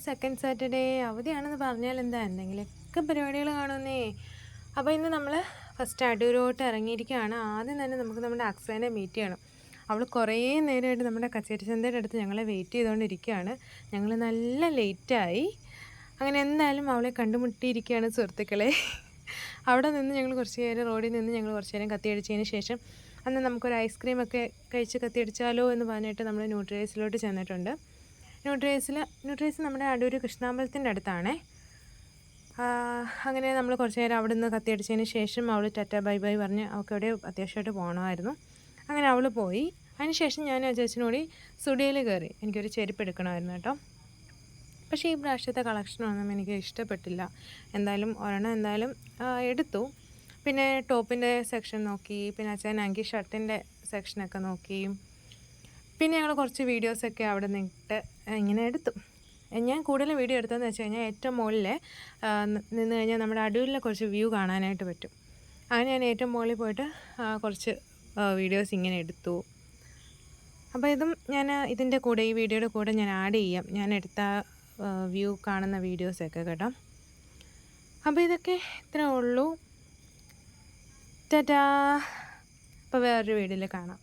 Second Saturday അവധിയാണെന്ന് പറഞ്ഞാൽ എന്താ എന്തെങ്കിലുമൊക്കെ പരിപാടികൾ കാണുന്നേ. അപ്പോൾ ഇന്ന് നമ്മൾ ഫസ്റ്റ് അടൂരോട്ട് ഇറങ്ങിയിരിക്കുകയാണ്. ആദ്യം തന്നെ നമുക്ക് നമ്മുടെ അക്സേനെ മീറ്റ് ചെയ്യണം. അവൾ കുറേ നേരമായിട്ട് നമ്മുടെ കച്ചേരി ചന്തയുടെ അടുത്ത് ഞങ്ങളെ വെയിറ്റ് ചെയ്തുകൊണ്ടിരിക്കുകയാണ്. ഞങ്ങൾ നല്ല ലേറ്റായി. അങ്ങനെ എന്തായാലും അവളെ കണ്ടുമുട്ടിയിരിക്കുകയാണ് സുഹൃത്തുക്കളെ. അവിടെ നിന്ന് ഞങ്ങൾ കുറച്ച് നേരം റോഡിൽ നിന്ന് ഞങ്ങൾ കുറച്ച് നേരം കത്തിയടിച്ചതിന് ശേഷം അന്ന് നമുക്കൊരു ഐസ്ക്രീമൊക്കെ കഴിച്ച് കത്തിയടിച്ചാലോ എന്ന് പറഞ്ഞിട്ട് നമ്മൾ ന്യൂട്രിയസിലോട്ട് ചെന്നിട്ടുണ്ട്. ന്യൂട്രീസ് നമ്മുടെ അടൂർ കൃഷ്ണാമ്പലത്തിൻ്റെ അടുത്താണേ. അങ്ങനെ നമ്മൾ കുറച്ച് നേരം അവിടെ നിന്ന് കത്തിയടിച്ചതിന് ശേഷം അവൾ ടാറ്റ ബൈ ബൈ പറഞ്ഞ് അവൾക്ക് എവിടെ അത്യാവശ്യമായിട്ട് പോകണമായിരുന്നു. അങ്ങനെ അവൾ പോയി. അതിന് ശേഷം ഞാൻ ആ ചേച്ചിനോട് സ്റ്റുഡിയോയിൽ കയറി. എനിക്കൊരു ചെരുപ്പ് എടുക്കണമായിരുന്നു കേട്ടോ. പക്ഷേ ഈ പ്രാവശ്യത്തെ കളക്ഷനൊന്നും എനിക്ക് ഇഷ്ടപ്പെട്ടില്ല. എന്തായാലും ഒരെണ്ണം എടുത്തു. പിന്നെ ടോപ്പിൻ്റെ സെക്ഷൻ നോക്കി, പിന്നെ അച്ഛനാണെങ്കിൽ ഷർട്ടിൻ്റെ സെക്ഷനൊക്കെ നോക്കി. പിന്നെ ഞങ്ങൾ കുറച്ച് വീഡിയോസൊക്കെ അവിടെ നിന്നിട്ട് ഇങ്ങനെ എടുത്തു. ഞാൻ കൂടുതലും വീഡിയോ എടുത്തതെന്ന് വെച്ച് കഴിഞ്ഞാൽ ഏറ്റവും മുകളിൽ നിന്ന് കഴിഞ്ഞാൽ നമ്മുടെ അടൂരിലെ കുറച്ച് വ്യൂ കാണാനായിട്ട് പറ്റും. അങ്ങനെ ഞാൻ ഏറ്റവും മുകളിൽ പോയിട്ട് കുറച്ച് വീഡിയോസ് ഇങ്ങനെ എടുത്തു. അപ്പോൾ ഇതും ഞാൻ ഇതിൻ്റെ കൂടെ ഈ വീഡിയോയുടെ കൂടെ ഞാൻ ആഡ് ചെയ്യാം, ഞാൻ എടുത്ത വ്യൂ കാണുന്ന വീഡിയോസൊക്കെ കേട്ടോ. അപ്പോൾ ഇതൊക്കെ ഇത്രേ ഉള്ളൂ. ടാറ്റാ. അപ്പോൾ വേറൊരു വീഡിയോയിൽ കാണാം.